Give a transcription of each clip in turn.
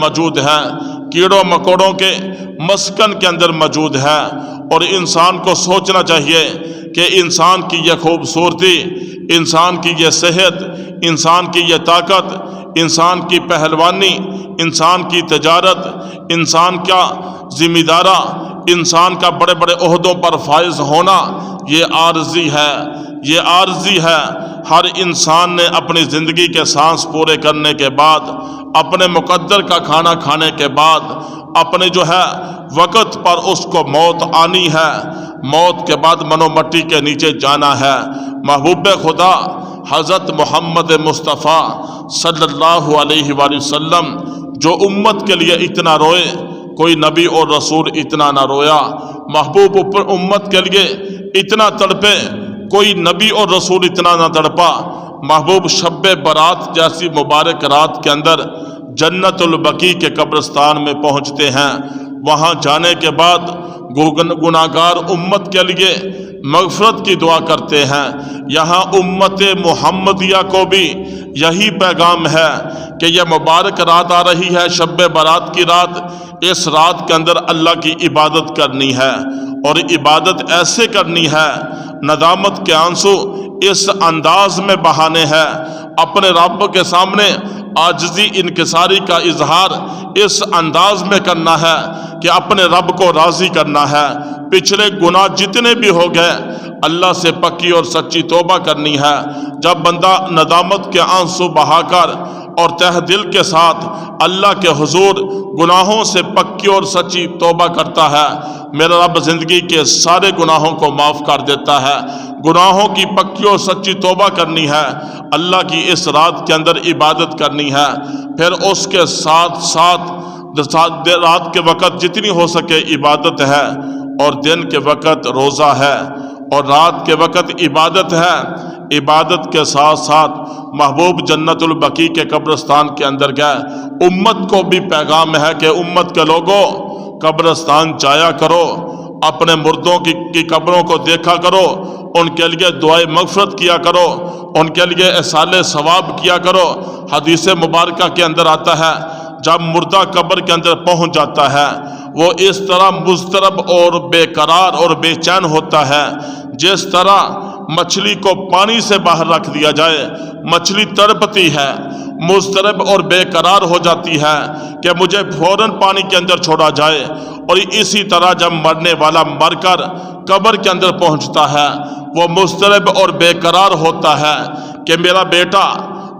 موجود ہے، کیڑوں مکوڑوں کے مسکن کے اندر موجود ہے۔ اور انسان کو سوچنا چاہیے کہ انسان کی یہ خوبصورتی، انسان کی یہ صحت، انسان کی یہ طاقت، انسان کی پہلوانی، انسان کی تجارت، انسان کا ذمہ دارہ، انسان کا بڑے بڑے عہدوں پر فائز ہونا، یہ عارضی ہے، یہ عارضی ہے۔ ہر انسان نے اپنی زندگی کے سانس پورے کرنے کے بعد، اپنے مقدر کا کھانا کھانے کے بعد، اپنے جو ہے وقت پر اس کو موت آنی ہے۔ موت کے بعد منو مٹی کے نیچے جانا ہے۔ محبوب خدا حضرت محمد مصطفیٰ صلی اللہ علیہ وآلہ وسلم جو امت کے لیے اتنا روئے، کوئی نبی اور رسول اتنا نہ رویا۔ محبوب امت کے لیے اتنا تڑپے، کوئی نبی اور رسول اتنا نہ تڑپا۔ محبوب شب برات جیسی مبارک رات کے اندر جنت البقیع کے قبرستان میں پہنچتے ہیں۔ وہاں جانے کے بعد گناہگار امت کے لیے مغفرت کی دعا کرتے ہیں۔ یہاں امت محمدیہ کو بھی یہی پیغام ہے کہ یہ مبارک رات آ رہی ہے، شب برات کی رات۔ اس رات کے اندر اللہ کی عبادت کرنی ہے، اور عبادت ایسے کرنی ہے، ندامت کے آنسو اس انداز میں بہانے ہیں، اپنے رب کے سامنے عاجزی انکساری کا اظہار اس انداز میں کرنا ہے کہ اپنے رب کو راضی کرنا ہے۔ پچھلے گناہ جتنے بھی ہو گئے، اللہ سے پکی اور سچی توبہ کرنی ہے۔ جب بندہ ندامت کے آنسو بہا کر اور تہ دل کے ساتھ اللہ کے حضور گناہوں سے پکی اور سچی توبہ کرتا ہے، میرا رب زندگی کے سارے گناہوں کو معاف کر دیتا ہے۔ گناہوں کی پکی اور سچی توبہ کرنی ہے، اللہ کی اس رات کے اندر عبادت کرنی ہے۔ پھر اس کے ساتھ ساتھ رات کے وقت جتنی ہو سکے عبادت ہے، اور دن کے وقت روزہ ہے، اور رات کے وقت عبادت ہے۔ عبادت کے ساتھ ساتھ محبوب جنت البقیع کے قبرستان کے اندر گئے۔ امت کو بھی پیغام ہے کہ امت کے لوگوں، قبرستان جایا کرو، اپنے مردوں کی قبروں کو دیکھا کرو، ان کے لیے دعائے مغفرت کیا کرو، ان کے لیے احصال ثواب کیا کرو۔ حدیث مبارکہ کے اندر آتا ہے، جب مردہ قبر کے اندر پہنچ جاتا ہے، وہ اس طرح مضطرب اور بے قرار اور بے چین ہوتا ہے جس طرح مچھلی کو پانی سے باہر رکھ دیا جائے، مچھلی تڑپتی ہے، مضطرب اور بے قرار ہو جاتی ہے کہ مجھے فوراً پانی کے اندر چھوڑا جائے۔ اور اسی طرح جب مرنے والا مر کر قبر کے اندر پہنچتا ہے، وہ مضطرب اور بے قرار ہوتا ہے کہ میرا بیٹا،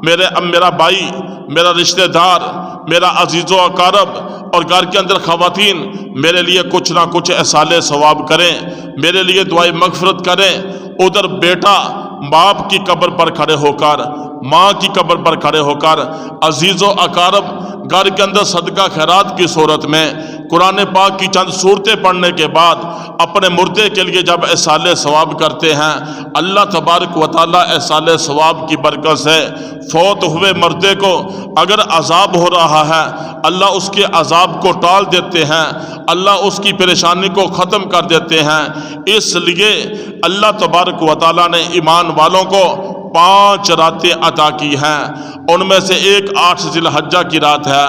میرا بھائی، میرا رشتہ دار، میرا عزیز و اقارب اور گھر کے اندر خواتین میرے لیے کچھ نہ کچھ احصال ثواب کریں، میرے لیے دعائے مغفرت کریں۔ ادھر بیٹا باپ کی قبر پر کھڑے ہو کر، ماں کی قبر پر کھڑے ہو کر، عزیز و اقارب گھر کے اندر صدقہ خیرات کی صورت میں قرآن پاک کی چند صورتیں پڑھنے کے بعد اپنے مردے کے لیے جب احصال ثواب کرتے ہیں، اللہ تبارک و تعالیٰ احصال ثواب کی برکت سے فوت ہوئے مردے کو اگر عذاب ہو رہا ہے، اللہ اس کے عذاب کو ٹال دیتے ہیں، اللہ اس کی پریشانی کو ختم کر دیتے ہیں۔ اس لیے اللہ تبارک و تعالیٰ نے ایمان والوں کو 5 راتیں عطا کی ہیں۔ ان میں سے ایک 8 ذی الحجہ کی رات ہے،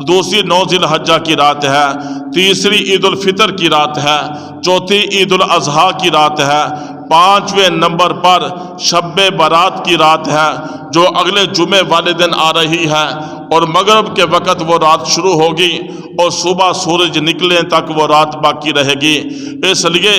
دوسری 9 ذی الحجہ کی رات ہے، تیسری عید الفطر کی رات ہے، چوتھی عید الاضحیٰ کی رات ہے، 5ویں نمبر پر شب برات کی رات ہے جو اگلے جمعے والے دن آ رہی ہے، اور مغرب کے وقت وہ رات شروع ہوگی اور صبح سورج نکلنے تک وہ رات باقی رہے گی۔ اس لیے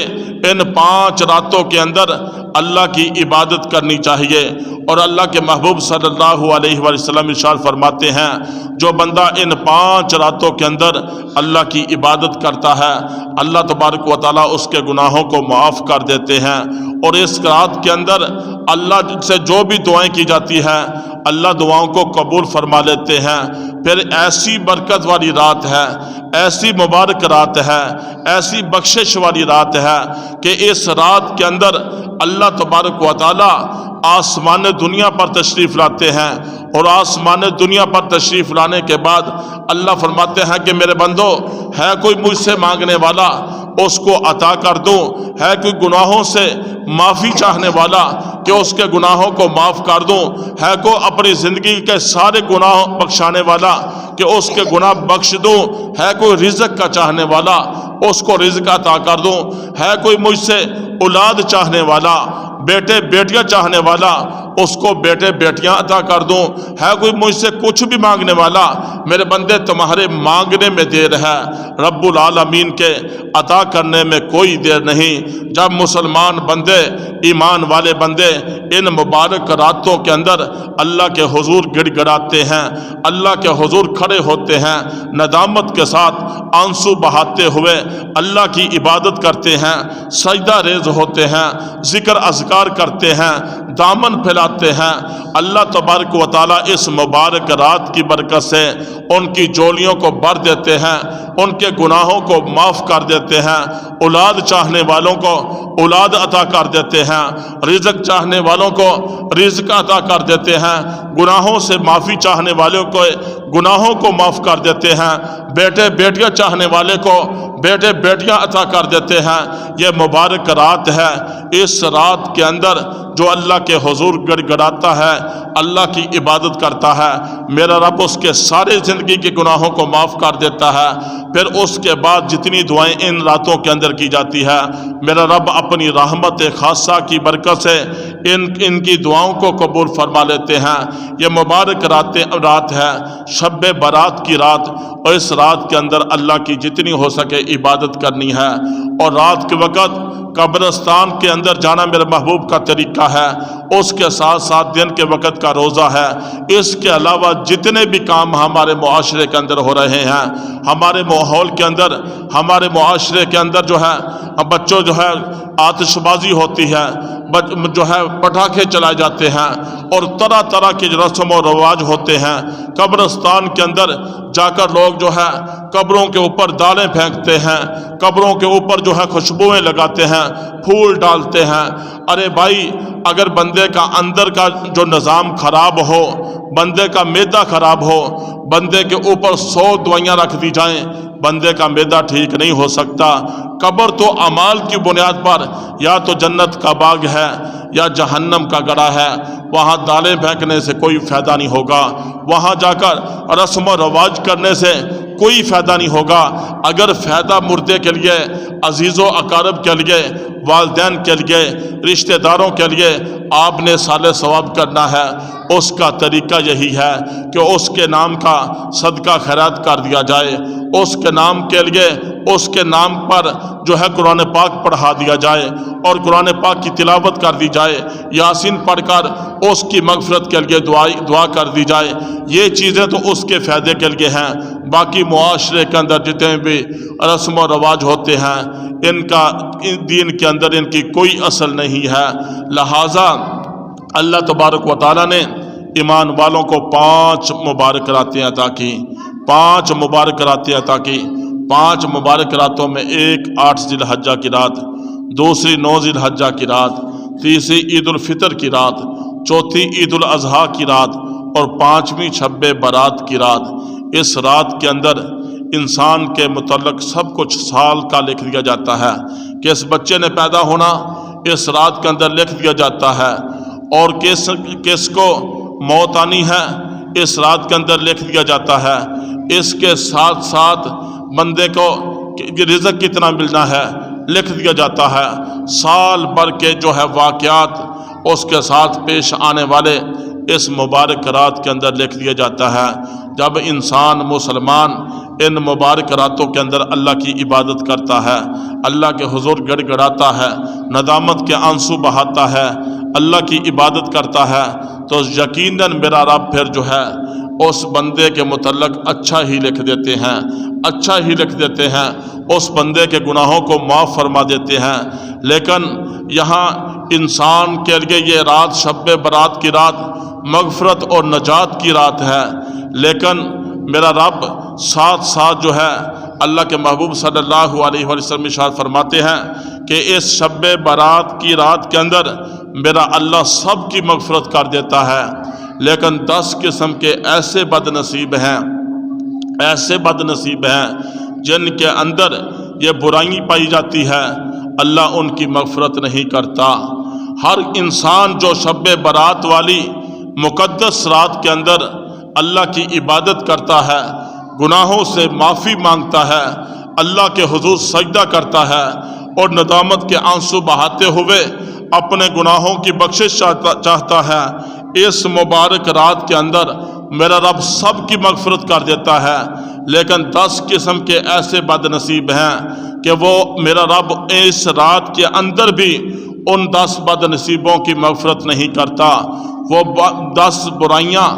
ان 5 راتوں کے اندر اللہ کی عبادت کرنی چاہیے۔ اور اللہ کے محبوب صلی اللہ علیہ وآلہ وسلم ارشاد فرماتے ہیں، جو بندہ ان 5 راتوں کے اندر اللہ کی عبادت کرتا ہے، اللہ تبارک و تعالیٰ اس کے گناہوں کو معاف کر دیتے ہیں۔ اور اس رات کے اندر اللہ سے جو بھی دعائیں کی جاتی ہیں، اللہ دعاؤں کو قبول فرما لیتے ہیں۔ پھر ایسی برکت والی رات ہے، ایسی مبارک رات ہے، ایسی بخشش والی رات ہے کہ اس رات کے اندر اللہ تبارک و تعالیٰ آسمان دنیا پر تشریف لاتے ہیں، اور آسمان دنیا پر تشریف لانے کے بعد اللہ فرماتے ہیں کہ میرے بندو، ہے کوئی مجھ سے مانگنے والا؟ اس کو عطا کر دوں۔ ہے کوئی گناہوں سے معافی چاہنے والا کہ اس کے گناہوں کو معاف کر دوں۔ ہے کوئی اپنی زندگی کے سارے گناہ بخشانے والا کہ اس کے گناہ بخش دوں۔ ہے کوئی رزق کا چاہنے والا، اس کو رزق عطا کر دوں۔ ہے کوئی مجھ سے اولاد چاہنے والا، بیٹے بیٹیاں چاہنے والا، اس کو بیٹے بیٹیاں عطا کر دوں۔ ہے کوئی مجھ سے کچھ بھی مانگنے والا، میرے بندے تمہارے مانگنے میں دیر ہے، رب العالمین کے عطا کرنے میں کوئی دیر نہیں۔ جب مسلمان بندے، ایمان والے بندے ان مبارک راتوں کے اندر اللہ کے حضور گڑ گڑاتے ہیں، اللہ کے حضور کھڑے ہوتے ہیں، ندامت کے ساتھ آنسو بہاتے ہوئے اللہ کی عبادت کرتے ہیں، سجدہ ریز ہوتے ہیں، ذکر اذکار کرتے ہیں، دامن پھیلاتے ہیں، اللہ تبارک و تعالیٰ اس مبارک رات کی برکت سے ان کی جولیوں کو بھر دیتے ہیں، ان کے گناہوں کو معاف کر دیتے ہیں، اولاد چاہنے والوں کو اولاد عطا کر دیتے ہیں، رزق چاہنے والوں کو رزق عطا کر دیتے ہیں، گناہوں سے معافی چاہنے والوں کو گناہوں کو معاف کر دیتے ہیں، بیٹے بیٹیاں چاہنے والے کو بیٹے بیٹیاں عطا کر دیتے ہیں۔ یہ مبارک رات ہے، اس رات کے اندر جو اللہ کے حضور گڑ گڑاتا ہے، اللہ کی عبادت کرتا ہے، میرا رب اس کے سارے زندگی کے گناہوں کو معاف کر دیتا ہے۔ پھر اس کے بعد جتنی دعائیں ان راتوں کے اندر کی جاتی ہے، میرا رب اپنی رحمت خاصہ کی برکت سے ان کی دعاؤں کو قبول فرما لیتے ہیں۔ یہ مبارک رات ہے، شب برات کی رات، اور اس رات کے اندر اللہ کی جتنی ہو سکے عبادت کرنی ہے۔ اور رات کے وقت قبرستان کے اندر جانا میرے محبوب کا طریقہ ہے، اس کے ساتھ ساتھ دن کے وقت کا روزہ ہے۔ اس کے علاوہ جتنے بھی کام ہمارے معاشرے کے اندر ہو رہے ہیں، ہمارے ماحول کے اندر، ہمارے معاشرے کے اندر جو ہے بچوں جو ہے آتش بازی ہوتی ہے، جو ہے پٹاخے چلائے جاتے ہیں، اور طرح طرح کے رسم و رواج ہوتے ہیں۔ قبرستان کے اندر جا کر لوگ جو ہے قبروں کے اوپر دالیں پھینکتے ہیں، قبروں کے اوپر جو ہے خوشبوئیں لگاتے ہیں، پھول ڈالتے ہیں۔ ارے بھائی، اگر بندے کا اندر کا جو نظام خراب ہو، بندے کا معدہ خراب ہو، بندے کے اوپر 100 دوائیاں رکھ دی جائیں، بندے کا معدہ ٹھیک نہیں ہو سکتا۔ قبر تو اعمال کی بنیاد پر یا تو جنت کا باغ ہے یا جہنم کا گڑھا ہے، وہاں دالیں پھینکنے سے کوئی فائدہ نہیں ہوگا، وہاں جا کر رسم و رواج کرنے سے کوئی فائدہ نہیں ہوگا۔ اگر فائدہ مردے کے لیے، عزیز و اقارب کے لیے، والدین کے لیے، رشتہ داروں کے لیے آپ نے صالح ثواب کرنا ہے، اس کا طریقہ یہی ہے کہ اس کے نام کا صدقہ خیرات کر دیا جائے، اس کے نام کے لیے، اس کے نام پر جو ہے قرآن پاک پڑھا دیا جائے اور قرآن پاک کی تلاوت کر دی جائے، یاسین پڑھ کر اس کی مغفرت کے لیے دعا کر دی جائے۔ یہ چیزیں تو اس کے فائدے کے لیے ہیں، باقی معاشرے کے اندر جتنے بھی رسم و رواج ہوتے ہیں، ان کا دین کے اندر ان کی کوئی اصل نہیں ہے۔ لہٰذا اللہ تبارک و تعالیٰ نے ایمان والوں کو 5 مبارک راتیں عطا کی، 5 مبارک راتیں عطا کی۔ 5 مبارک راتوں میں ایک 8 ذی الحجہ کی رات، دوسری 9 ذی الحجہ کی رات، تیسری عید الفطر کی رات، چوتھی عید الاضحیٰ کی رات، اور 5ویں شب برات کی رات۔ اس رات کے اندر انسان کے متعلق سب کچھ سال کا لکھ دیا جاتا ہے کہ اس بچے نے پیدا ہونا اس رات کے اندر لکھ دیا جاتا ہے، اور کس کو موت آنی ہے اس رات کے اندر لکھ دیا جاتا ہے۔ اس کے ساتھ ساتھ بندے کو رزق کتنا ملنا ہے لکھ دیا جاتا ہے۔ سال بھر کے جو ہے واقعات اس کے ساتھ پیش آنے والے اس مبارک رات کے اندر لکھ دیا جاتا ہے۔ جب انسان مسلمان ان مبارک راتوں کے اندر اللہ کی عبادت کرتا ہے، اللہ کے حضور گڑ گڑاتا ہے، ندامت کے آنسو بہاتا ہے، اللہ کی عبادت کرتا ہے، تو یقیناً میرا رب پھر جو ہے اس بندے کے متعلق اچھا ہی لکھ دیتے ہیں، اچھا ہی لکھ دیتے ہیں، اس بندے کے گناہوں کو معاف فرما دیتے ہیں۔ لیکن یہاں انسان کے لیے یہ رات شب برات کی رات مغفرت اور نجات کی رات ہے، لیکن میرا رب ساتھ ساتھ جو ہے اللہ کے محبوب صلی اللہ علیہ وسلم ارشاد فرماتے ہیں کہ اس شب برات کی رات کے اندر میرا اللہ سب کی مغفرت کر دیتا ہے، لیکن 10 قسم کے ایسے بد نصیب ہیں، ایسے بد نصیب ہیں جن کے اندر یہ برائی پائی جاتی ہے، اللہ ان کی مغفرت نہیں کرتا۔ ہر انسان جو شب برات والی مقدس رات کے اندر اللہ کی عبادت کرتا ہے، گناہوں سے معافی مانگتا ہے، اللہ کے حضور سجدہ کرتا ہے اور ندامت کے آنسو بہاتے ہوئے اپنے گناہوں کی بخشش چاہتا ہے، اس مبارک رات کے اندر میرا رب سب کی مغفرت کر دیتا ہے۔ لیکن 10 قسم کے ایسے بد نصیب ہیں کہ وہ میرا رب اس رات کے اندر بھی ان 10 بد نصیبوں کی مغفرت نہیں کرتا۔ وہ 10 برائیاں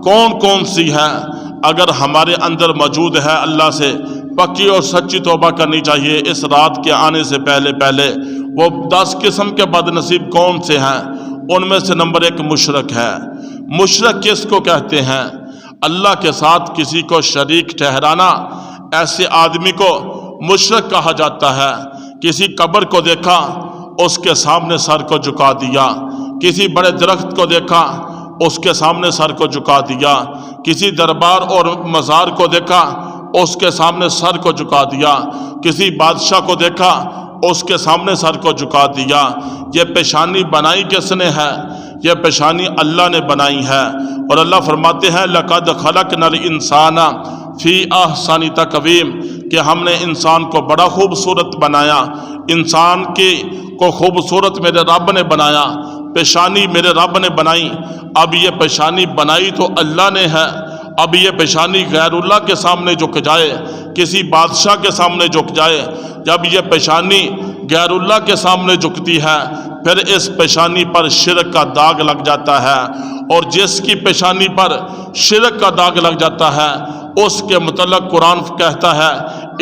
کون کون سی ہیں؟ اگر ہمارے اندر موجود ہے، اللہ سے پکی اور سچی توبہ کرنی چاہیے اس رات کے آنے سے پہلے۔ وہ 10 قسم کے بد نصیب کون سے ہیں؟ ان میں سے نمبر 1 مشرک ہے۔ مشرک کس کو کہتے ہیں؟ اللہ کے ساتھ کسی کو شریک ٹھہرانا، ایسے آدمی کو مشرک کہا جاتا ہے۔ کسی قبر کو دیکھا، اس کے سامنے سر کو جھکا دیا، کسی بڑے درخت کو دیکھا، اس کے سامنے سر کو جھکا دیا، کسی دربار اور مزار کو دیکھا، اس کے سامنے سر کو جھکا دیا، کسی بادشاہ کو دیکھا، اس کے سامنے سر کو جھکا دیا۔ یہ پیشانی بنائی کس نے ہے؟ یہ پیشانی اللہ نے بنائی ہے، اور اللہ فرماتے ہیں لَقَدْ خَلَقْنَا الْإِنسَانَ فِي أَحْسَنِ تَقْوِيمٍ کہ ہم نے انسان کو بڑا خوبصورت بنایا۔ انسان کو خوبصورت میرے رب نے بنایا، پیشانی میرے رب نے بنائی۔ اب یہ پیشانی بنائی تو اللہ نے ہے، اب یہ پیشانی غیر اللہ کے سامنے جھک جائے، کسی بادشاہ کے سامنے جھک جائے، جب یہ پیشانی غیر اللہ کے سامنے جھکتی ہے پھر اس پیشانی پر شرک کا داغ لگ جاتا ہے، اور جس کی پیشانی پر شرک کا داغ لگ جاتا ہے اس کے متعلق قرآن کہتا ہے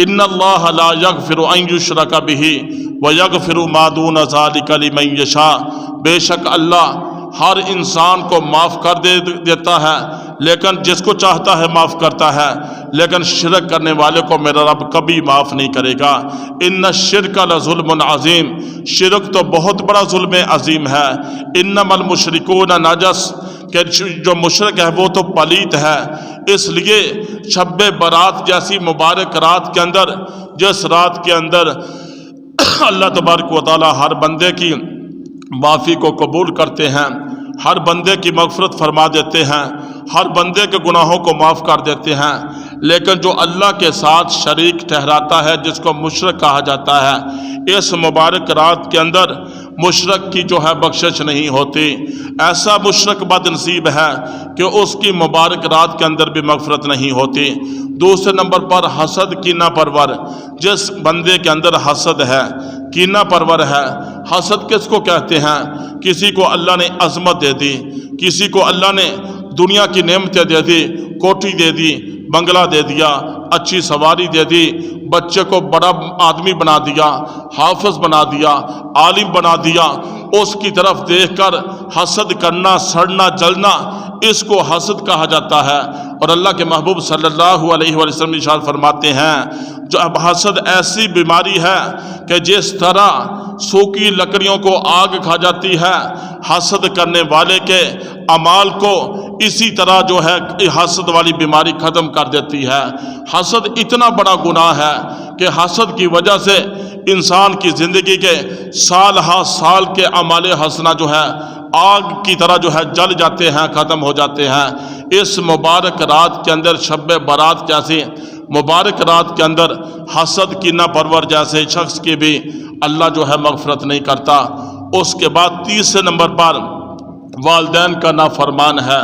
ان اللہ لا یغفر ان یشرک بہ ویغفر ما دون ذلک لمن یشاء، بے شک اللہ ہر انسان کو معاف کر دیتا ہے، لیکن جس کو چاہتا ہے معاف کرتا ہے، لیکن شرک کرنے والے کو میرا رب کبھی معاف نہیں کرے گا۔ ان الشرک لظلم عظیم، شرک تو بہت بڑا ظلم عظیم ہے۔ انما المشرکون نجس، کہ جو مشرک ہے وہ تو پلیت ہے۔ اس لیے شب برات جیسی مبارک رات کے اندر، جس رات کے اندر اللہ تبارک و تعالی ہر بندے کی معافی کو قبول کرتے ہیں، ہر بندے کی مغفرت فرما دیتے ہیں، ہر بندے کے گناہوں کو معاف کر دیتے ہیں، لیکن جو اللہ کے ساتھ شریک ٹھہراتا ہے جس کو مشرک کہا جاتا ہے، اس مبارک رات کے اندر مشرک کی جو ہے بخشش نہیں ہوتی۔ ایسا مشرک بد نصیب ہے کہ اس کی مبارک رات کے اندر بھی مغفرت نہیں ہوتی۔ دوسرے نمبر پر حسد کینہ پرور، جس بندے کے اندر حسد ہے، کینہ پرور ہے۔ حسد کس کو کہتے ہیں؟ کسی کو اللہ نے عظمت دے دی، کسی کو اللہ نے دنیا کی نعمتیں دے دی، کوٹھی دے دی، بنگلہ دے دیا، اچھی سواری دے دی، بچے کو بڑا آدمی بنا دیا، حافظ بنا دیا، عالم بنا دیا، اس کی طرف دیکھ کر حسد کرنا، سڑنا، جلنا، اس کو حسد کہا جاتا ہے۔ اور اللہ کے محبوب صلی اللہ علیہ وسلم ارشاد فرماتے ہیں جو اب حسد ایسی بیماری ہے کہ جس طرح سوکھی لکڑیوں کو آگ کھا جاتی ہے، حسد کرنے والے کے اعمال کو اسی طرح جو ہے حسد والی بیماری ختم کر دیتی ہے۔ حسد اتنا بڑا گناہ ہے کہ حسد کی وجہ سے انسان کی زندگی کے سال ہا سال کے اعمال حسنہ جو ہے آگ کی طرح جو ہے جل جاتے ہیں، ختم ہو جاتے ہیں۔ اس مبارک رات کے اندر شب برات جیسی مبارک رات کے اندر حسد کینہ پرور جیسے شخص کی بھی اللہ جو ہے مغفرت نہیں کرتا۔ اس کے بعد تیسرے نمبر پر والدین کا نافرمان ہے،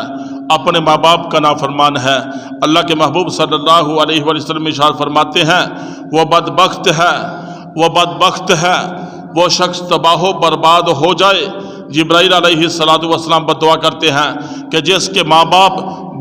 اپنے ماں باپ کا نافرمان ہے۔ اللہ کے محبوب صلی اللہ علیہ وسلم ارشاد فرماتے ہیں وہ بدبخت ہے، وہ بدبخت ہے، وہ شخص تباہ و برباد ہو جائے۔ جبرائیل علیہ السلام بد دعا کرتے ہیں کہ جس کے ماں باپ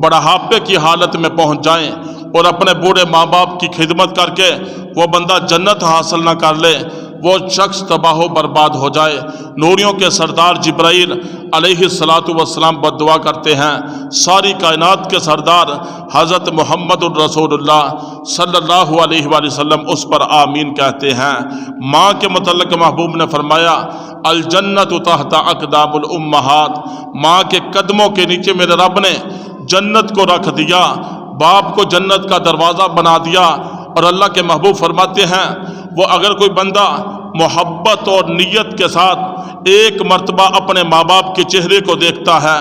بڑھاپے کی حالت میں پہنچ جائیں اور اپنے بوڑھے ماں باپ کی خدمت کر کے وہ بندہ جنت حاصل نہ کر لے، وہ شخص تباہ و برباد ہو جائے۔ نوریوں کے سردار جبرائیل علیہ السلام بد دعا کرتے ہیں، ساری کائنات کے سردار حضرت محمد الرسول اللہ صلی اللہ علیہ وآلہ وسلم اس پر آمین کہتے ہیں۔ ماں کے متعلق محبوب نے فرمایا الجنت تحت اقدام الامہات، ماں کے قدموں کے نیچے میرے رب نے جنت کو رکھ دیا، باپ کو جنت کا دروازہ بنا دیا۔ اور اللہ کے محبوب فرماتے ہیں وہ اگر کوئی بندہ محبت اور نیت کے ساتھ ایک مرتبہ اپنے ماں باپ کے چہرے کو دیکھتا ہے،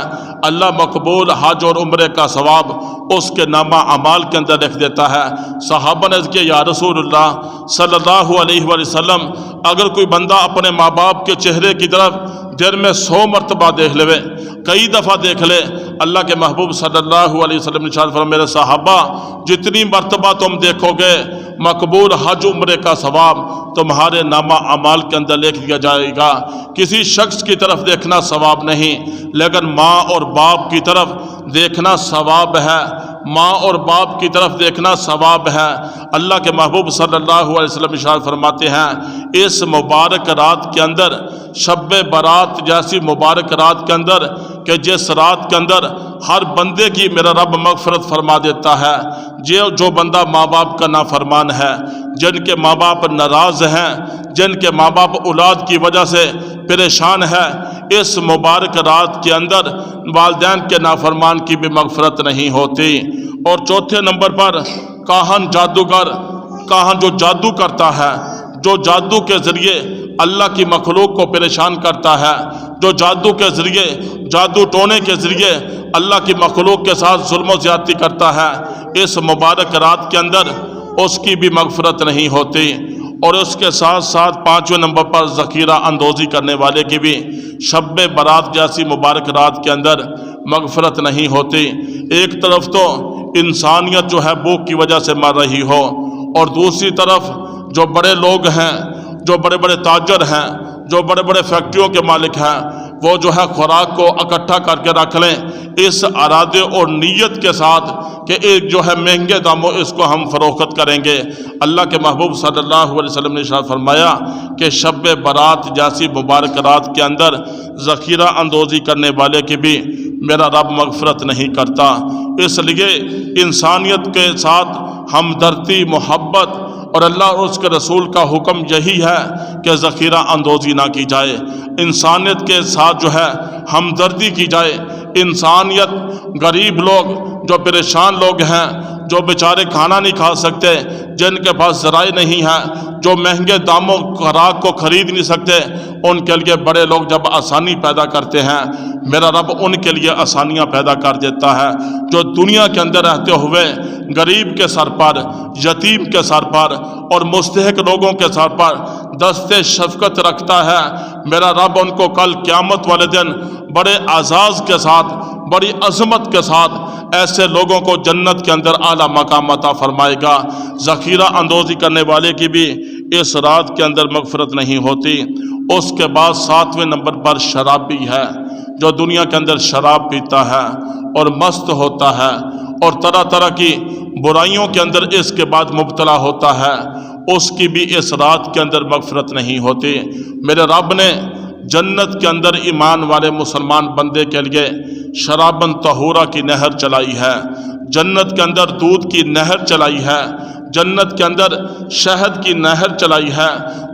اللہ مقبول حج اور عمرے کا ثواب اس کے نامہ اعمال کے اندر لکھ دیتا ہے۔ صحابہ نے کہا یا رسول اللہ صلی اللہ علیہ وآلہ وسلم، اگر کوئی بندہ اپنے ماں باپ کے چہرے کی طرف دن میں 100 مرتبہ دیکھ لے، کئی دفعہ دیکھ لے، اللہ کے محبوب صلی اللہ علیہ وسلم نے ارشاد فرمایا میرے صحابہ جتنی مرتبہ تم دیکھو گے مقبول حج عمرے کا ثواب تمہارے نامہ اعمال کے اندر لکھ دیا جائے گا۔ کسی شخص کی طرف دیکھنا ثواب نہیں، لیکن ماں اور باپ کی طرف دیکھنا ثواب ہے، ماں اور باپ کی طرف دیکھنا ثواب ہے۔ اللہ کے محبوب صلی اللہ علیہ وسلم ارشاد فرماتے ہیں اس مبارک رات کے اندر، شب برات جیسی مبارک رات کے اندر، کہ جس رات کے اندر ہر بندے کی میرا رب مغفرت فرما دیتا ہے، جو بندہ ماں باپ کا نافرمان ہے، جن کے ماں باپ ناراض ہیں، جن کے ماں باپ اولاد کی وجہ سے پریشان ہے، اس مبارک رات کے اندر والدین کے نافرمان کی بھی مغفرت نہیں ہوتی۔ اور چوتھے نمبر پر کاہن جادوگر، کاہن جو جادو کرتا ہے، جو جادو کے ذریعے اللہ کی مخلوق کو پریشان کرتا ہے، جو جادو کے ذریعے، جادو ٹونے کے ذریعے اللہ کی مخلوق کے ساتھ ظلم و زیادتی کرتا ہے، اس مبارک رات کے اندر اس کی بھی مغفرت نہیں ہوتی۔ اور اس کے ساتھ ساتھ پانچویں نمبر پر ذخیرہ اندوزی کرنے والے کی بھی شب برات جیسی مبارک رات کے اندر مغفرت نہیں ہوتی۔ ایک طرف تو انسانیت جو ہے بھوک کی وجہ سے مر رہی ہو، اور دوسری طرف جو بڑے لوگ ہیں، جو بڑے بڑے تاجر ہیں، جو بڑے بڑے فیکٹریوں کے مالک ہیں، وہ جو ہے خوراک کو اکٹھا کر کے رکھ لیں اس ارادے اور نیت کے ساتھ کہ ایک جو ہے مہنگے داموں اس کو ہم فروخت کریں گے۔ اللہ کے محبوب صلی اللہ علیہ وسلم نے ارشاد فرمایا کہ شب برات جیسی مبارک رات کے اندر ذخیرہ اندوزی کرنے والے کی بھی میرا رب مغفرت نہیں کرتا۔ اس لیے انسانیت کے ساتھ ہمدردی، محبت اور اللہ اور اس کے رسول کا حکم یہی ہے کہ ذخیرہ اندوزی نہ کی جائے، انسانیت کے ساتھ جو ہے ہمدردی کی جائے۔ انسانیت، غریب لوگ، جو پریشان لوگ ہیں، جو بیچارے کھانا نہیں کھا سکتے، جن کے پاس ذرائع نہیں ہیں، جو مہنگے داموں خوراک کو خرید نہیں سکتے، ان کے لیے بڑے لوگ جب آسانی پیدا کرتے ہیں میرا رب ان کے لیے آسانیاں پیدا کر دیتا ہے۔ جو دنیا کے اندر رہتے ہوئے غریب کے سر پر، یتیم کے سر پر اور مستحق لوگوں کے سر پر دست شفقت رکھتا ہے، میرا رب ان کو کل قیامت والے دن بڑے اعزاز کے ساتھ، بڑی عظمت کے ساتھ ایسے لوگوں کو جنت کے اندر اعلیٰ مقام عطا فرمائے گا۔ ذخیرہ اندوزی کرنے والے کی بھی اس رات کے اندر مغفرت نہیں ہوتی۔ اس کے بعد ساتویں نمبر پر شرابی ہے، جو دنیا کے اندر شراب پیتا ہے اور مست ہوتا ہے اور طرح طرح کی برائیوں کے اندر اس کے بعد مبتلا ہوتا ہے، اس کی بھی اس رات کے اندر مغفرت نہیں ہوتی۔ میرے رب نے جنت کے اندر ایمان والے مسلمان بندے کے لیے شرابن طہورہ کی نہر چلائی ہے، جنت کے اندر دودھ کی نہر چلائی ہے، جنت کے اندر شہد کی نہر چلائی ہے،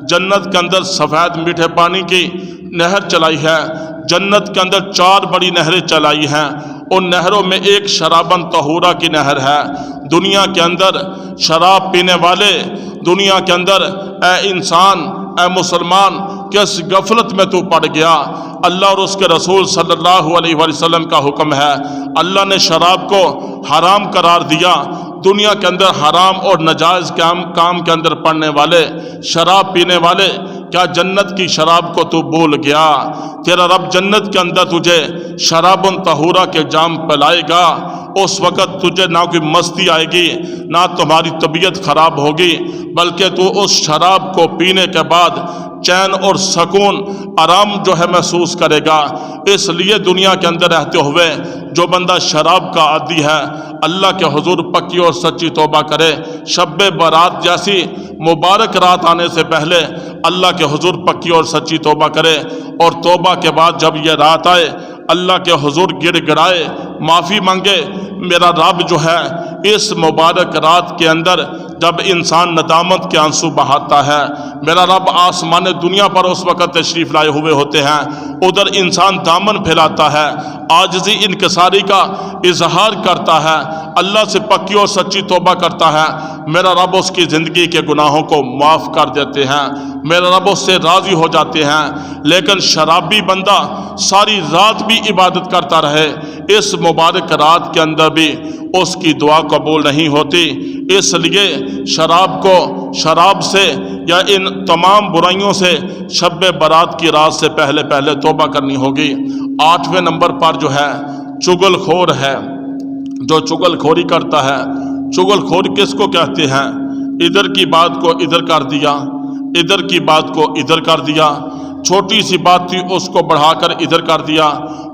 جنت کے اندر سفید میٹھے پانی کی نہر چلائی ہے، جنت کے اندر 4 بڑی نہریں چلائی ہیں، ان نہروں میں ایک شرابن طہورہ کی نہر ہے۔ دنیا کے اندر شراب پینے والے، دنیا کے اندر اے انسان، اے مسلمان، کس غفلت میں تو پڑ گیا؟ اللہ اور اس کے رسول صلی اللہ علیہ وسلم کا حکم ہے، اللہ نے شراب کو حرام قرار دیا۔ دنیا کے اندر حرام اور ناجائز کام کے اندر پڑنے والے، شراب پینے والے، کیا جنت کی شراب کو تو بھول گیا؟ تیرا رب جنت کے اندر تجھے شراب طہورہ کے جام پلائے گا، اس وقت تجھے نہ کوئی مستی آئے گی، نہ تمہاری طبیعت خراب ہوگی، بلکہ تو اس شراب کو پینے کے بعد چین اور سکون، آرام جو ہے محسوس کرے گا۔ اس لیے دنیا کے اندر رہتے ہوئے جو بندہ شراب کا عادی ہے، اللہ کے حضور پکی اور سچی توبہ کرے۔ شب برات جیسی مبارک رات آنے سے پہلے اللہ کے حضور پکی اور سچی توبہ کرے، اور توبہ کے بعد جب یہ رات آئے اللہ کے حضور گڑ گڑائے، معافی مانگے۔ میرا رب جو ہے اس مبارک رات کے اندر جب انسان ندامت کے آنسو بہاتا ہے، میرا رب آسمان دنیا پر اس وقت تشریف لائے ہوئے ہوتے ہیں، ادھر انسان دامن پھیلاتا ہے، عاجزی انکساری کا اظہار کرتا ہے، اللہ سے پکی اور سچی توبہ کرتا ہے، میرا رب اس کی زندگی کے گناہوں کو معاف کر دیتے ہیں، میرا رب اس سے راضی ہو جاتے ہیں۔ لیکن شرابی بندہ ساری رات بھی عبادت کرتا رہے، اس مبارک رات کے اندر بھی اس کی دعا قبول نہیں ہوتی۔ اس لیے شراب سے یا ان تمام برائیوں سے شب برات کی رات سے پہلے توبہ کرنی ہوگی۔ 8ویں نمبر پر جو ہے چغل خور ہے، جو چغل خوری کرتا ہے۔ چغل خوری کس کو کہتے ہیں؟ ادھر کی بات کو ادھر کر دیا، ادھر کی بات کو ادھر کر دیا، چھوٹی سی بات تھی اس کو بڑھا کر ادھر کر دیا،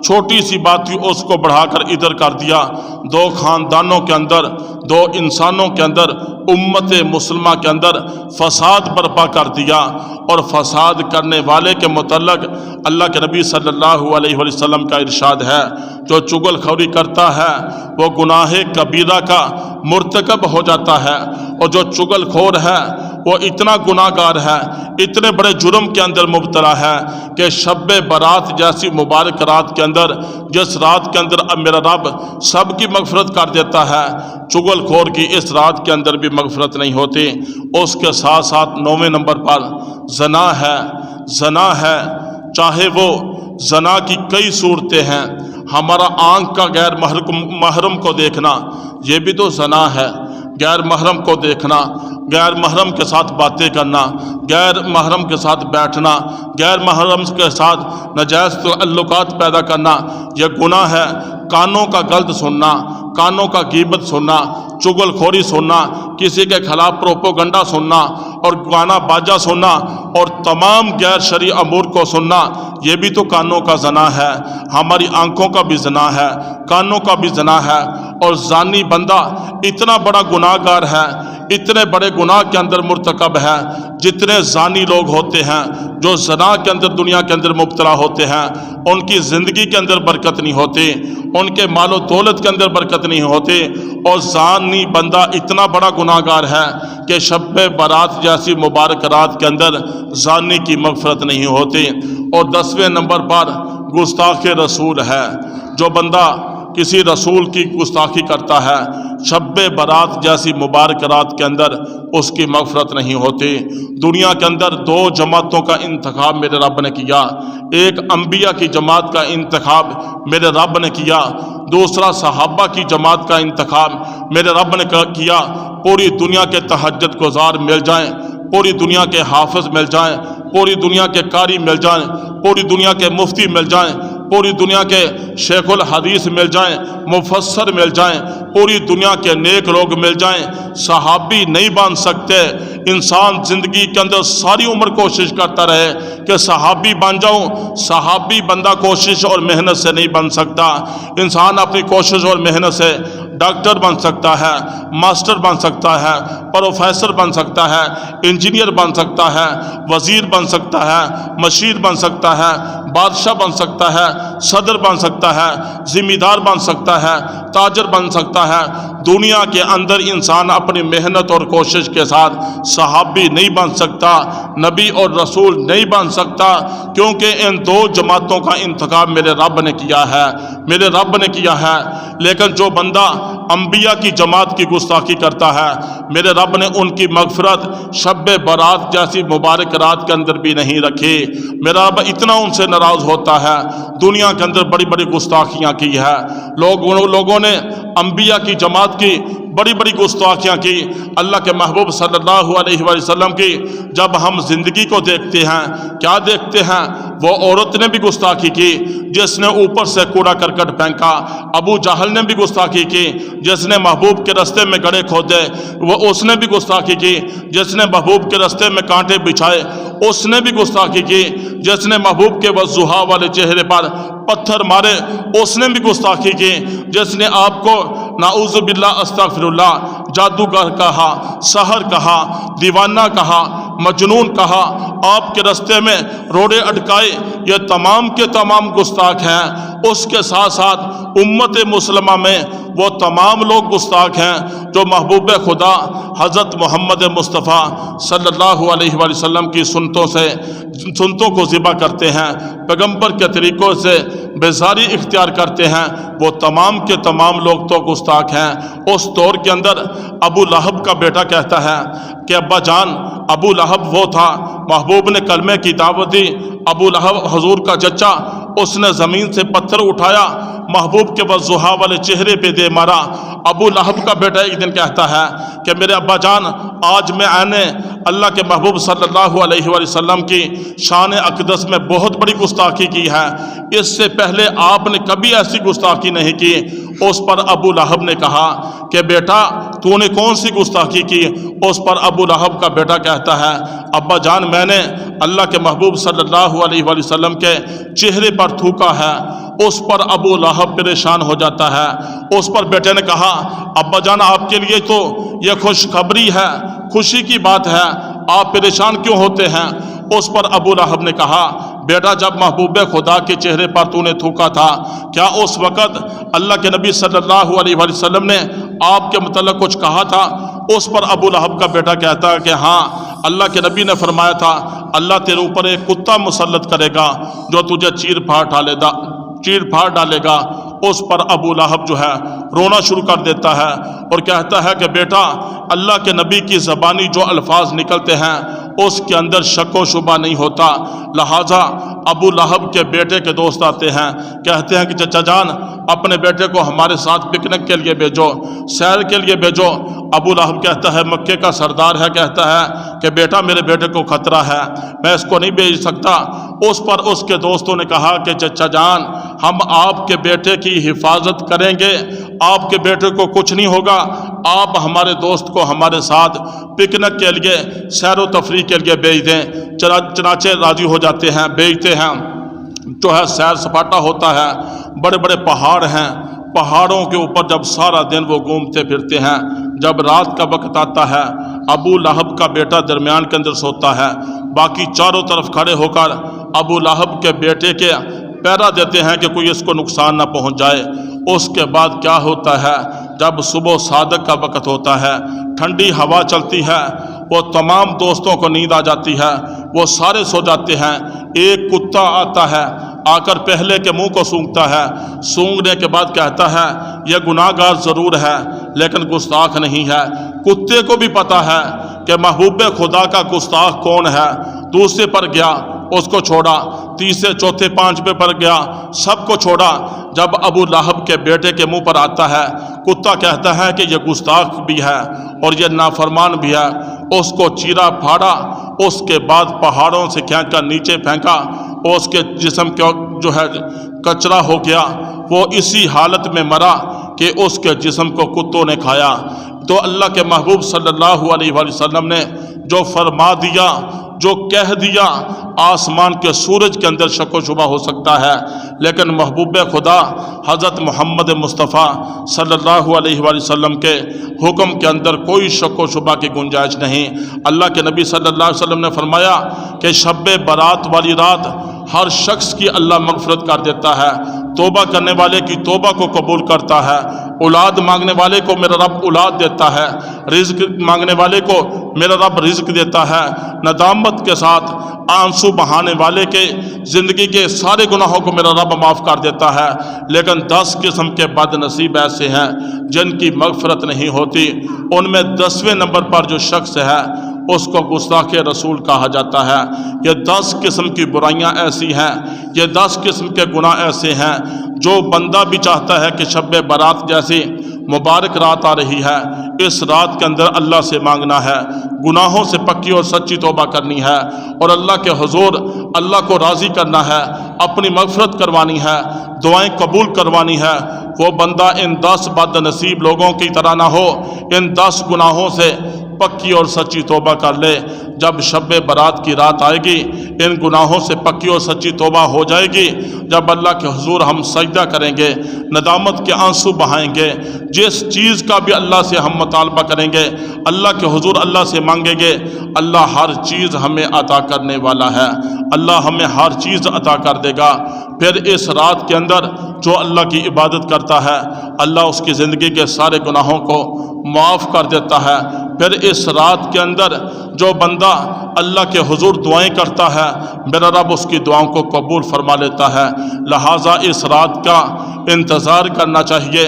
چھوٹی سی بات تھی اس کو بڑھا کر ادھر کر دیا۔ دو خاندانوں کے اندر، دو انسانوں کے اندر، امت مسلمہ کے اندر فساد برپا کر دیا، اور فساد کرنے والے کے متعلق اللہ کے نبی صلی اللہ علیہ وسلم کا ارشاد ہے، جو چغل خوری کرتا ہے وہ گناہ کبیرہ کا مرتکب ہو جاتا ہے، اور جو چغل خور ہے وہ اتنا گناہ گار ہے، اتنے بڑے جرم کے اندر مبتلا ہے کہ شب برات جیسی مبارک رات کے اندر، جس رات کے اندر اب میرا رب سب کی مغفرت کر دیتا ہے، چغل خور کی اس رات کے اندر بھی مغفرت نہیں ہوتی۔ اس کے ساتھ ساتھ 9ویں نمبر پر زنا ہے۔ زنا ہے، چاہے وہ زنا کی کئی صورتیں ہیں، ہمارا آنکھ کا غیر محرم کو دیکھنا، یہ بھی تو زنا ہے۔ غیر محرم کو دیکھنا، غیر محرم کے ساتھ باتیں کرنا، غیر محرم کے ساتھ بیٹھنا، غیر محرم کے ساتھ ناجائز تعلقات پیدا کرنا، یہ گناہ ہے۔ کانوں کا غلط سننا، کانوں کا غیبت سننا، چغل خوری سننا، کسی کے خلاف پروپوگنڈا سننا اور گانا باجا سننا اور تمام غیر شرعی امور کو سننا، یہ بھی تو کانوں کا زنا ہے۔ ہماری آنکھوں کا بھی زنا ہے، کانوں کا بھی زنا ہے۔ اور زانی بندہ اتنا بڑا گناہ گار ہے، اتنے بڑے گناہ کے اندر مرتکب ہے، جتنے زانی لوگ ہوتے ہیں جو زنا کے اندر دنیا کے اندر مبتلا ہوتے ہیں، ان کی زندگی کے اندر برکت نہیں ہوتی، ان کے مال و دولت کے اندر برکت نہیں ہوتی۔ اور زانی بندہ اتنا بڑا گناہ گار ہے کہ شب برات جیسی مبارک رات کے اندر زانی کی مغفرت نہیں ہوتی۔ اور 10ویں نمبر پر گستاخ رسول ہے، جو بندہ کسی رسول کی گستاخی کرتا ہے، شب برات جیسی مبارک رات کے اندر اس کی مغفرت نہیں ہوتی۔ دنیا کے اندر 2 جماعتوں کا انتخاب میرے رب نے کیا، ایک انبیاء کی جماعت کا انتخاب میرے رب نے کیا، دوسرا صحابہ کی جماعت کا انتخاب میرے رب نے کیا۔ پوری دنیا کے تہجد گزار مل جائیں، پوری دنیا کے حافظ مل جائیں، پوری دنیا کے قاری مل جائیں، پوری دنیا کے مفتی مل جائیں، پوری دنیا کے شیخ الحدیث مل جائیں، مفسر مل جائیں، پوری دنیا کے نیک لوگ مل جائیں، صحابی نہیں بن سکتے۔ انسان زندگی کے اندر ساری عمر کوشش کرتا رہے کہ صحابی بن جاؤں، صحابی بندہ کوشش اور محنت سے نہیں بن سکتا۔ انسان اپنی کوشش اور محنت سے ڈاکٹر بن سکتا ہے، ماسٹر بن سکتا ہے، پروفیسر بن سکتا ہے، انجینئر بن سکتا ہے، وزیر بن سکتا ہے، مشیر بن سکتا ہے، بادشاہ بن سکتا ہے، صدر بن سکتا ہے، ذمہ دار بن سکتا ہے، تاجر بن سکتا ہے۔ دنیا کے اندر انسان اپنی محنت اور کوشش کے ساتھ صحابی نہیں بن سکتا، نبی اور رسول نہیں بن سکتا، کیونکہ ان 2 جماعتوں کا انتخاب میرے رب نے کیا ہے، میرے رب نے کیا ہے۔ لیکن جو بندہ انبیاء کی جماعت کی گستاخی کرتا ہے، میرے رب نے ان کی مغفرت شب برات جیسی مبارک رات کے اندر بھی نہیں رکھی۔ میرا رب اتنا ان سے ناراض ہوتا ہے، دنیا کے اندر بڑی بڑی گستاخیاں کی ہے، لوگوں نے انبیاء کی جماعت کی بڑی بڑی گستاخیاں کی، اللہ کے محبوب صلی اللہ علیہ وسلم کی جب ہم زندگی کو دیکھتے ہیں، کیا دیکھتے ہیں؟ وہ عورت نے بھی گستاخی کی جس نے اوپر سے کوڑا کرکٹ پھینکا، ابو جہل نے بھی گستاخی کی جس نے محبوب کے رستے میں گڑھے کھودے، اس نے بھی گستاخی کی جس نے محبوب کے رستے میں کانٹے بچھائے، اس نے بھی گستاخی کی جس نے محبوب کے وضحا والے چہرے پر پتھر مارے، اس نے بھی گستاخی کی جس نے آپ کو نعوذ باللہ استغفر اللہ جادوگر کہا، سحر کہا، دیوانہ کہا، مجنون کہا، آپ کے رستے میں روڑے اٹکائے، یہ تمام کے تمام گستاخ ہیں۔ اس کے ساتھ ساتھ امت مسلمہ میں وہ تمام لوگ گستاخ ہیں جو محبوب خدا حضرت محمد مصطفیٰ صلی اللہ علیہ وآلہ وسلم کی سنتوں کو ذبح کرتے ہیں، پیغمبر کے طریقوں سے بیزاری اختیار کرتے ہیں، وہ تمام کے تمام لوگ تو گستاخ ہیں۔ اس دور کے اندر ابو لہب کا بیٹا کہتا ہے کہ ابا جان، ابو لہب وہ تھا، محبوب نے کلمے کی دعوت دی، ابو لہب حضور کا چچا، اس نے زمین سے پتھر اٹھایا، محبوب کے وضحا والے چہرے پہ دے مارا۔ ابو لہب کا بیٹا ایک دن کہتا ہے کہ میرے ابا جان، آج میں اللہ کے محبوب صلی اللہ علیہ وآلہ وسلم کی شان اقدس میں بہت بڑی گستاخی کی ہے، اس سے پہلے آپ نے کبھی ایسی گستاخی نہیں کی۔ اس پر ابو لہب نے کہا کہ بیٹا تو نے کون سی گستاخی کی؟ اس پر ابو لہب کا بیٹا کہتا ہے ابا جان، میں نے اللہ کے محبوب صلی اللہ علیہ وآلہ وسلم کے چہرے پر تھوکا ہے۔ اس پر ابو لہب پریشان ہو جاتا ہے۔ اس پر بیٹے نے کہا ابا جان، آپ کے لیے تو یہ خوشخبری ہے، خوشی کی بات ہے، آپ پریشان کیوں ہوتے ہیں؟ اس پر ابو لہب نے کہا بیٹا، جب محبوب خدا کے چہرے پر تو نے تھوکا تھا، کیا اس وقت اللہ کے نبی صلی اللہ علیہ وآلہ وسلم نے آپ کے متعلق کچھ کہا تھا؟ اس پر ابو لہب کا بیٹا کہتا ہے کہ ہاں، اللہ کے نبی نے فرمایا تھا اللہ تیرے اوپر ایک کتا مسلط کرے گا جو تجھے چیر پھاڑ ڈالے گا۔ اس پر ابو لہب جو ہے رونا شروع کر دیتا ہے اور کہتا ہے کہ بیٹا، اللہ کے نبی کی زبانی جو الفاظ نکلتے ہیں اس کے اندر شک و شبہ نہیں ہوتا۔ لہٰذا ابو لہب کے بیٹے کے دوست آتے ہیں، کہتے ہیں کہ چچا جان، اپنے بیٹے کو ہمارے ساتھ پکنک کے لیے بھیجو، سیر کے لیے بھیجو۔ ابو لہب کہتا ہے، مکے کا سردار ہے، کہتا ہے کہ بیٹا میرے بیٹے کو خطرہ ہے، میں اس کو نہیں بھیج سکتا۔ اس پر اس کے دوستوں نے کہا کہ چچا جان، ہم آپ کے بیٹے کی حفاظت کریں گے، آپ کے بیٹے کو کچھ نہیں ہوگا، آپ ہمارے دوست کو ہمارے ساتھ پکنک کے لیے، سیر و تفریح کے لیے بھیج دیں۔ چنانچہ راضی ہو جاتے ہیں، بھیجتے ہیں۔ جو ہے سیر سپاٹا ہوتا ہے، بڑے بڑے پہاڑ ہیں، پہاڑوں کے اوپر جب سارا دن وہ گھومتے پھرتے ہیں، جب رات کا وقت آتا ہے، ابو لہب کا بیٹا درمیان کے اندر سوتا ہے، باقی چاروں طرف کھڑے ہو کر ابو لہب کے بیٹے کے پہرا دیتے ہیں کہ کوئی اس کو نقصان نہ پہنچ جائے۔ اس کے بعد کیا ہوتا ہے، جب صبح صادق کا وقت ہوتا ہے، ٹھنڈی ہوا چلتی ہے، وہ تمام دوستوں کو نیند آ جاتی ہے، وہ سارے سو جاتے ہیں۔ ایک کتا آتا ہے، آ کر پہلے کے منہ کو سونگھتا ہے، سونگھنے کے بعد کہتا ہے یہ گناہ گار ضرور ہے لیکن گستاخ نہیں ہے۔ کتے کو بھی پتا ہے کہ محبوب خدا کا گستاخ کون ہے۔ دوسرے پر گیا، اس کو چھوڑا، تیسرے چوتھے پانچویں پر گیا، سب کو چھوڑا۔ جب ابو لہب کے بیٹے کے منہ پر آتا ہے، کتا کہتا ہے کہ یہ گستاخ بھی ہے اور یہ نافرمان بھی ہے۔ اس کو چیرا پھاڑا، اس کے بعد پہاڑوں سے کھینچ کر نیچے پھینکا، اس کے جسم کا جو ہے کچرا ہو گیا، وہ اسی حالت میں مرا کہ اس کے جسم کو کتوں نے کھایا۔ تو اللہ کے محبوب صلی اللہ علیہ وآلہ وسلم نے جو فرما دیا، جو کہہ دیا، آسمان کے سورج کے اندر شک و شبہ ہو سکتا ہے، لیکن محبوب خدا حضرت محمد مصطفیٰ صلی اللہ علیہ وآلہ وسلم کے حکم کے اندر کوئی شک و شبہ کی گنجائش نہیں۔ اللہ کے نبی صلی اللہ علیہ وسلم نے فرمایا کہ شب برات والی رات ہر شخص کی اللہ مغفرت کر دیتا ہے، توبہ کرنے والے کی توبہ کو قبول کرتا ہے، اولاد مانگنے والے کو میرا رب اولاد دیتا ہے، رزق مانگنے والے کو میرا رب رزق دیتا ہے، ندامت کے ساتھ آنسو بہانے والے کے زندگی کے سارے گناہوں کو میرا رب معاف کر دیتا ہے۔ لیکن 10 قسم کے بد نصیب ایسے ہیں جن کی مغفرت نہیں ہوتی۔ ان میں 10ویں نمبر پر جو شخص ہے اس کو گستاخ رسول کہا جاتا ہے۔ یہ 10 قسم کی برائیاں ایسی ہیں، یہ 10 قسم کے گناہ ایسے ہیں جو بندہ بھی چاہتا ہے کہ شب برات جیسی مبارک رات آ رہی ہے، اس رات کے اندر اللہ سے مانگنا ہے، گناہوں سے پکی اور سچی توبہ کرنی ہے اور اللہ کے حضور اللہ کو راضی کرنا ہے، اپنی مغفرت کروانی ہے، دعائیں قبول کروانی ہے۔ وہ بندہ ان 10 بد نصیب لوگوں کی طرح نہ ہو، ان 10 گناہوں سے پکی اور سچی توبہ کر لے۔ جب شب برات کی رات آئے گی، ان گناہوں سے پکی اور سچی توبہ ہو جائے گی۔ جب اللہ کے حضور ہم سجدہ کریں گے، ندامت کے آنسو بہائیں گے، جس چیز کا بھی اللہ سے ہم مطالبہ کریں گے، اللہ کے حضور اللہ سے مانگیں گے، اللہ ہر چیز ہمیں عطا کرنے والا ہے، اللہ ہمیں ہر چیز عطا کر دے گا۔ پھر اس رات کے اندر جو اللہ کی عبادت کرتا ہے، اللہ اس کی زندگی کے سارے گناہوں کو معاف کر دیتا ہے۔ پھر اس رات کے اندر جو بندہ اللہ کے حضور دعائیں کرتا ہے، میرا رب اس کی دعاؤں کو قبول فرما لیتا ہے۔ لہٰذا اس رات کا انتظار کرنا چاہیے،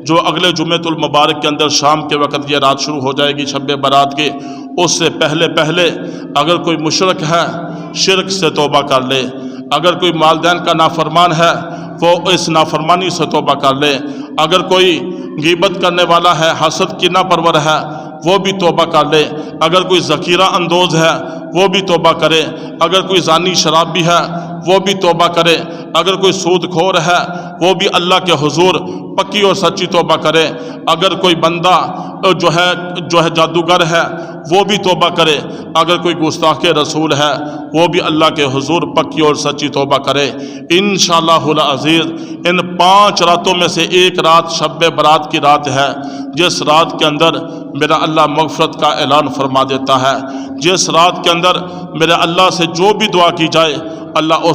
جو اگلے جمعۃ المبارک کے اندر شام کے وقت یہ رات شروع ہو جائے گی شب برات کی۔ اس سے پہلے اگر کوئی مشرک ہے، شرک سے توبہ کر لے۔ اگر کوئی والدین کا نافرمان ہے، وہ اس نافرمانی سے توبہ کر لے۔ اگر کوئی غیبت کرنے والا ہے، حسد کینہ پرور ہے، وہ بھی توبہ کر لے۔ اگر کوئی ذخیرہ اندوز ہے، وہ بھی توبہ کرے۔ اگر کوئی زانی شرابی ہے، وہ بھی توبہ کرے۔ اگر کوئی سود کھور ہے، وہ بھی اللہ کے حضور پکی اور سچی توبہ کرے۔ اگر کوئی بندہ جو ہے جادوگر ہے، وہ بھی توبہ کرے۔ اگر کوئی گستاخ رسول ہے، وہ بھی اللہ کے حضور پکی اور سچی توبہ کرے۔ انشاءاللہ العزیز ان 5 راتوں میں سے ایک رات شب برات کی رات ہے، جس رات کے اندر میرا اللہ مغفرت کا اعلان فرما دیتا ہے۔ جس رات کے اندر میرے اللہ سے جو بھی دعا کی جائے، اللہ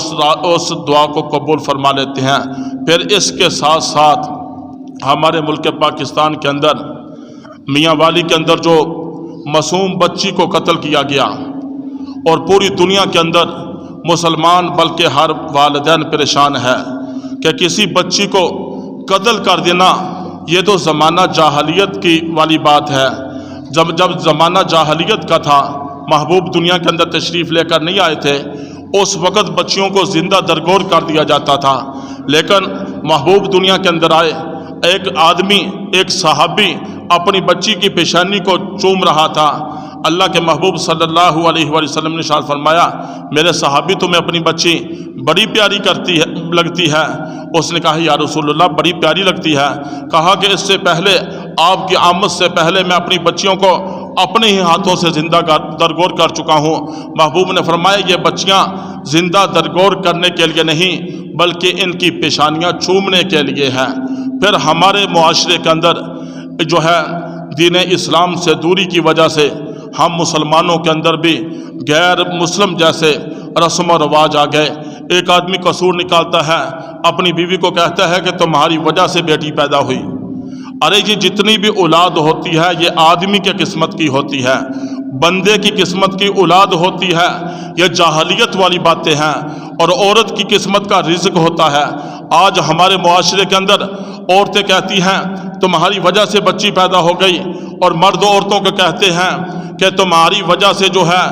اس دعا کو قبول فرما لیتے ہیں۔ پھر اس کے ساتھ ساتھ ہمارے ملک پاکستان کے اندر میاں والی کے اندر جو معصوم بچی کو قتل کیا گیا، اور پوری دنیا کے اندر مسلمان بلکہ ہر والدین پریشان ہے کہ کسی بچی کو قتل کر دینا، یہ تو زمانہ جاہلیت کی والی بات ہے۔ جب زمانہ جاہلیت کا تھا، محبوب دنیا کے اندر تشریف لے کر نہیں آئے تھے، اس وقت بچیوں کو زندہ درگور کر دیا جاتا تھا۔ لیکن محبوب دنیا کے اندر آئے، ایک آدمی، ایک صحابی اپنی بچی کی پیشانی کو چوم رہا تھا۔ اللہ کے محبوب صلی اللہ علیہ وسلم نے ارشاد فرمایا، میرے صحابی تمہیں اپنی بچی بڑی پیاری لگتی ہے؟ اس نے کہا یا رسول اللہ بڑی پیاری لگتی ہے۔ کہا کہ اس سے پہلے، آپ کی آمد سے پہلے میں اپنی بچیوں کو اپنے ہی ہاتھوں سے زندہ درگور کر چکا ہوں۔ محبوب نے فرمایا یہ بچیاں زندہ درگور کرنے کے لیے نہیں، بلکہ ان کی پیشانیاں چومنے کے لیے ہیں۔ پھر ہمارے معاشرے کے اندر جو ہے دین اسلام سے دوری کی وجہ سے ہم مسلمانوں کے اندر بھی غیر مسلم جیسے رسم و رواج آ گئے۔ ایک آدمی قصور نکالتا ہے، اپنی بیوی کو کہتا ہے کہ تمہاری وجہ سے بیٹی پیدا ہوئی۔ ارے یہ جتنی بھی اولاد ہوتی ہے، یہ آدمی کے قسمت کی ہوتی ہے، بندے کی قسمت کی اولاد ہوتی ہے۔ یہ جاہلیت والی باتیں ہیں، اور عورت کی قسمت کا رزق ہوتا ہے۔ آج ہمارے معاشرے کے اندر عورتیں کہتی ہیں تمہاری وجہ سے بچی پیدا ہو گئی، اور مرد عورتوں کو کہتے ہیں کہ تمہاری وجہ سے جو ہے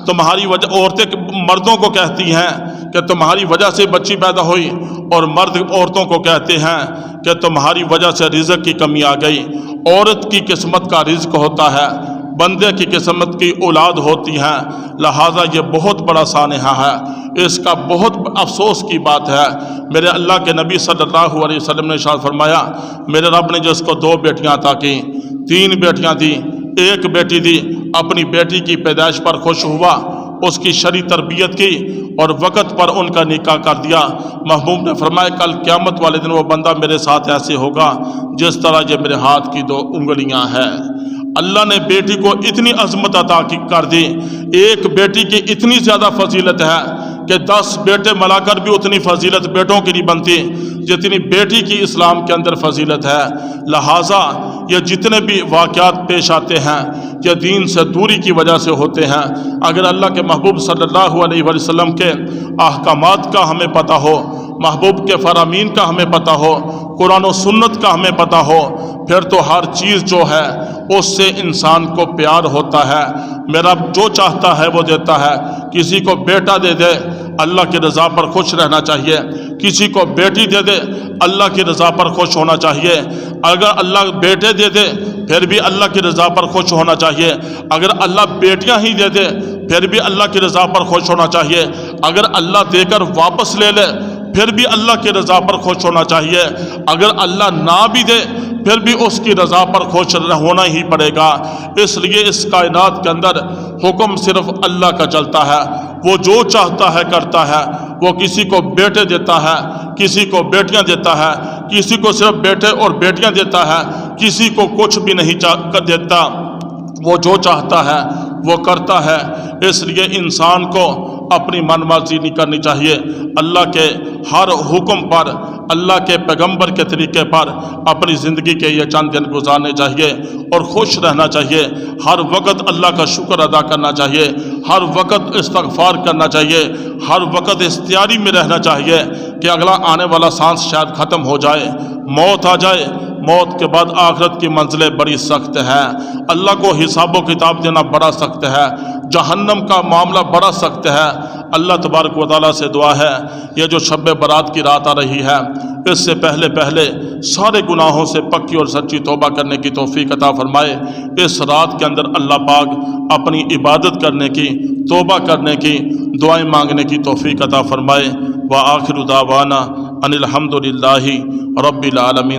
عورتیں مردوں کو کہتی ہیں کہ تمہاری وجہ سے بچی پیدا ہوئی، اور مرد عورتوں کو کہتے ہیں کہ تمہاری وجہ سے رزق کی کمی آ گئی۔ عورت کی قسمت کا رزق ہوتا ہے، بندے کی قسمت کی اولاد ہوتی ہیں۔ لہٰذا یہ بہت بڑا سانحہ ہے، اس کا بہت افسوس کی بات ہے۔ میرے اللہ کے نبی صلی اللہ علیہ وسلم نے ارشاد فرمایا، میرے رب نے جس کو 2 بیٹیاں عطا کی، 3 بیٹیاں دی، 1 بیٹی دی، اپنی بیٹی کی پیدائش پر خوش ہوا، اس کی شرعی تربیت کی اور وقت پر ان کا نکاح کر دیا۔ محبوب نے فرمایا کل قیامت والے دن وہ بندہ میرے ساتھ ایسے ہوگا جس طرح یہ میرے ہاتھ کی 2 انگلیاں ہیں۔ اللہ نے بیٹی کو اتنی عظمت عطا کر دی، ایک بیٹی کی اتنی زیادہ فضیلت ہے کہ 10 بیٹے ملا کر بھی اتنی فضیلت بیٹوں کی نہیں بنتی جتنی بیٹی کی اسلام کے اندر فضیلت ہے۔ لہٰذا یہ جتنے بھی واقعات پیش آتے ہیں، یہ دین سے دوری کی وجہ سے ہوتے ہیں۔ اگر اللہ کے محبوب صلی اللہ علیہ وسلم کے احکامات کا ہمیں پتہ ہو، محبوب کے فرامین کا ہمیں پتہ ہو، قرآن و سنت کا ہمیں پتہ ہو، پھر تو ہر چیز جو ہے اس سے انسان کو پیار ہوتا ہے۔ میرا جو چاہتا ہے وہ دیتا ہے۔ کسی کو بیٹا دے دے، اللہ کی رضا پر خوش رہنا چاہیے۔ کسی کو بیٹی دے دے، اللہ کی رضا پر خوش ہونا چاہیے۔ اگر اللہ بیٹے دے دے پھر بھی اللہ کی رضا پر خوش ہونا چاہیے۔ اگر اللہ بیٹیاں ہی دے دے پھر بھی اللہ کی رضا پر خوش ہونا چاہیے۔ اگر اللہ دے کر واپس لے لے پھر بھی اللہ کی رضا پر خوش ہونا چاہیے۔ اگر اللہ نہ بھی دے پھر بھی اس کی رضا پر خوش ہونا ہی پڑے گا۔ اس لیے اس کائنات کے اندر حکم صرف اللہ کا چلتا ہے، وہ جو چاہتا ہے کرتا ہے۔ وہ کسی کو بیٹے دیتا ہے، کسی کو بیٹیاں دیتا ہے، کسی کو صرف بیٹے اور بیٹیاں دیتا ہے، کسی کو کچھ بھی نہیں دیتا۔ وہ جو چاہتا ہے وہ کرتا ہے۔ اس لیے انسان کو اپنی من مرضی نہیں کرنی چاہیے، اللہ کے ہر حکم پر، اللہ کے پیغمبر کے طریقے پر اپنی زندگی کے یہ چند دن گزارنے چاہیے اور خوش رہنا چاہیے۔ ہر وقت اللہ کا شکر ادا کرنا چاہیے، ہر وقت استغفار کرنا چاہیے، ہر وقت اختیاری میں رہنا چاہیے کہ اگلا آنے والا سانس شاید ختم ہو جائے، موت آ جائے، موت کے بعد آخرت کی منزلیں بڑی سخت ہیں، اللہ کو حساب و کتاب دینا بڑا سخت ہے، جہنم کا معاملہ بڑا سخت ہے۔ اللہ تبارک و تعالیٰ سے دعا ہے یہ جو شب برات کی رات آ رہی ہے، اس سے پہلے سارے گناہوں سے پکی اور سچی توبہ کرنے کی توفیق عطا فرمائے۔ اس رات کے اندر اللہ پاک اپنی عبادت کرنے کی، توبہ کرنے کی، دعائیں مانگنے کی توفیق عطا فرمائے۔ وآخر دعوانا ان الحمد للہ رب العالمین۔